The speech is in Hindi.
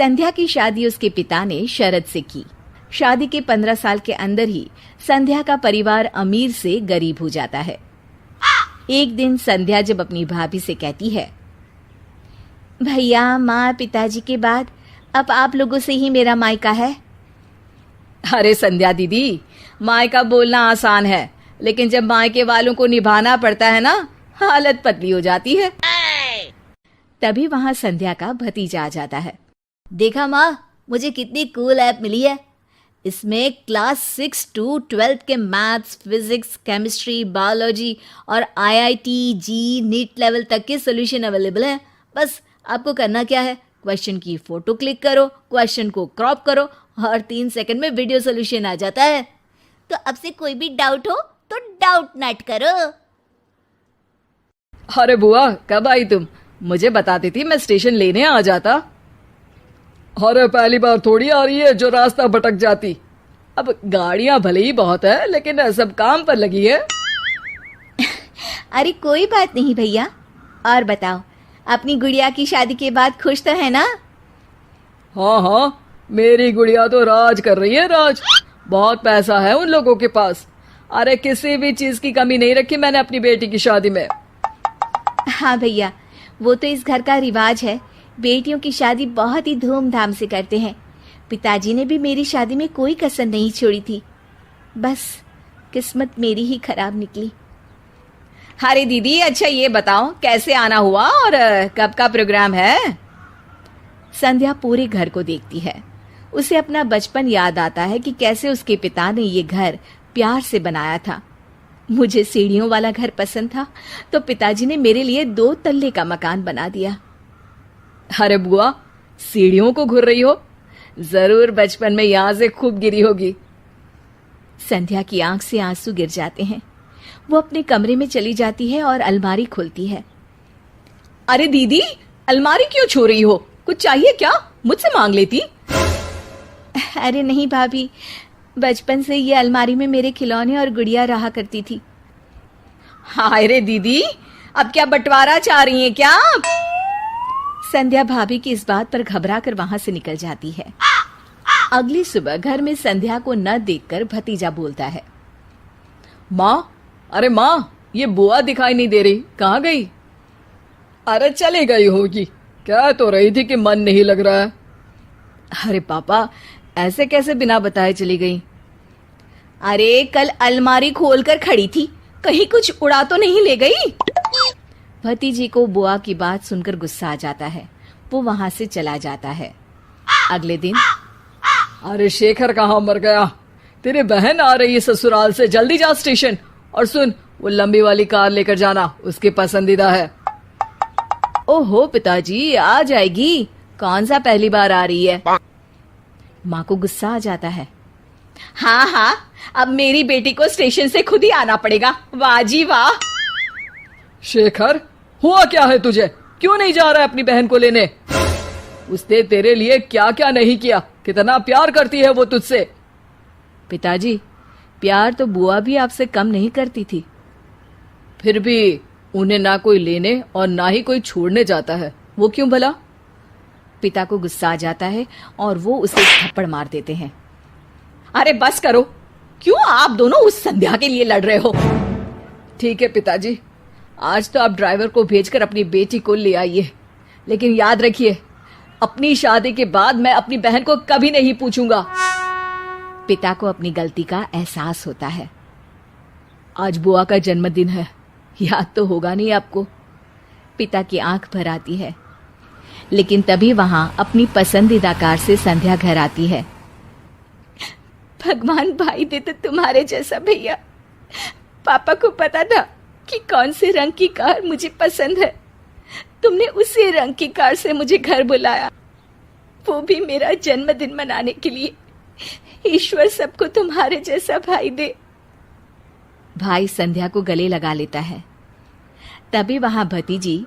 संध्या की शादी उसके पिता ने शरत से की। शादी के 15 साल के अंदर ही संध्या का परिवार अमीर से गरीब हो जाता है। एक दिन संध्या जब अपनी भाभी से कहती है, भैया माँ पिताजी के बाद अब आप लोगों से ही मेरा मायका है। अरे संध्या दीदी, मायका बोलना आसान है, लेकिन जब मायके वालों को निभाना पड़ता है ना, हालत पतली हो जाती है। तभी वहां संध्या का भतीजा आ जाता है। देखा माँ, मुझे कितनी कूल ऐप मिली है। इसमें क्लास 6 to 12 के मैथ्स, फिजिक्स, केमिस्ट्री, बायोलॉजी और IIT, जी, नीट लेवल तक के सॉल्यूशन अवेलेबल हैं। बस आपको करना क्या है, क्वेश्चन की फोटो क्लिक करो, क्वेश्चन को क्रॉप करो और 3 सेकंड में वीडियो सॉल्यूशन आ जाता है। तो अब से कोई भी डाउट हो तो डाउट नट करो। अरे बुआ, कब आई तुम? मुझे बताती थी, मैं स्टेशन लेने आ जाता। अरे पहली बार थोड़ी आ रही है जो रास्ता भटक जाती। अब गाड़ियां भले ही बहुत है, लेकिन सब काम पर लगी है। अरे कोई बात नहीं भैया। और बताओ, अपनी गुड़िया की शादी के बाद खुश तो है ना? हाँ हाँ, मेरी गुड़िया तो राज कर रही है, राज। बहुत पैसा है उन लोगों के पास। अरे किसी भी चीज की कमी नहीं रखी मैंने अपनी बेटी की शादी में। हाँ भैया, वो तो इस घर का रिवाज है। बेटियों की शादी बहुत ही धूमधाम से करते हैं। पिताजी ने भी मेरी शादी में कोई कसर नहीं छोड़ी थी। बस किस्मत मेरी ही खराब निकली। अरे दीदी, अच्छा ये बताओ कैसे आना हुआ और कब का प्रोग्राम है? संध्या पूरे घर को देखती है। उसे अपना बचपन याद आता है कि कैसे उसके पिता ने ये घर प्यार से बनाया था। मुझे सीढ़ियों वाला घर पसंद था, तो पिताजी ने मेरे लिए 2 तल्ले का मकान बना दिया। अरे बुआ, सीढ़ियों को घूर रही हो? जरूर बचपन में यहां से खूब गिरी होगी। संध्या की आंख से आंसू गिर जाते हैं। वो अपने कमरे में चली जाती है और अलमारी खोलती है। अरे दीदी, अलमारी क्यों छू रही हो? कुछ चाहिए क्या? मुझसे मांग लेती। अरे नहीं भाभी, बचपन से ये अलमारी में मेरे खिलौने और गुड़िया रहा करती थी। हाय रे दीदी, अब क्या बंटवारा चाह रही हैं क्या? संध्या भाभी की इस बात पर घबरा कर वहां से निकल जाती है। अगली सुबह घर में संध्या को न देखकर भतीजा बोलता है, माँ, अरे माँ, ये बुआ दिखाई नहीं दे रही, कहाँ गई? अरे चली गई होगी, कह तो रही थी कि मन नहीं लग रहा है। अरे पापा, ऐसे कैसे बिना बताए चली गई? अरे कल अलमारी खोलकर खड़ी थी, कहीं कुछ उड़ा तो नहीं ले गई? भतीजी को बुआ की बात सुनकर गुस्सा आ जाता है। वो वहां से चला जाता है। अगले दिन, अरे शेखर कहाँ मर गया? तेरी बहन आ रही है ससुराल से, जल्दी जा स्टेशन। और सुन, वो लंबी वाली कार लेकर जाना, उसकी पसंदीदा है। ओहो पिताजी, आ जाएगी। कौन सा पहली बार आ रही है? माँ को गुस्सा आ जाता है। हाँ हाँ, अब मेरी बेटी को स्टेशन से खुद ही आना पड़ेगा। वाह जी वाह। शेखर, हुआ क्या है तुझे? क्यों नहीं जा रहा है अपनी बहन को लेने? उसने तेरे लिए क्या क्या नहीं किया, कितना प्यार करती है वो तुझसे। पिताजी, प्यार तो बुआ भी आपसे कम नहीं करती थी। फिर भी उन्हें ना कोई लेने और ना ही कोई छोड़ने जाता है, वो क्यों भला? पिता को गुस्सा आ जाता है और वो उसे थप्पड़ मार देते हैं। अरे बस करो, क्यों आप दोनों उस संध्या के लिए लड़ रहे हो? ठीक है पिताजी, आज तो आप ड्राइवर को भेजकर अपनी बेटी को ले आइए, लेकिन याद रखिए, अपनी शादी के बाद मैं अपनी बहन को कभी नहीं पूछूंगा। पिता को अपनी गलती का एहसास होता है। आज बुआ का जन्मदिन है, याद तो होगा नहीं आपको? पिता की आंख भर आती है। लेकिन तभी वहां अपनी पसंदीदा कार से संध्या घर आती है। भगवान भाई दे तो तुम्हारे जैसा भैया। पापा को पता था कि कौन से रंग की कार मुझे पसंद है। तुमने उसी रंग की कार से मुझे घर बुलाया, वो भी मेरा जन्मदिन मनाने के लिए। ईश्वर सबको तुम्हारे जैसा भाई दे। भाई संध्या को गले लगा लेता है। तभी वहां भतीजी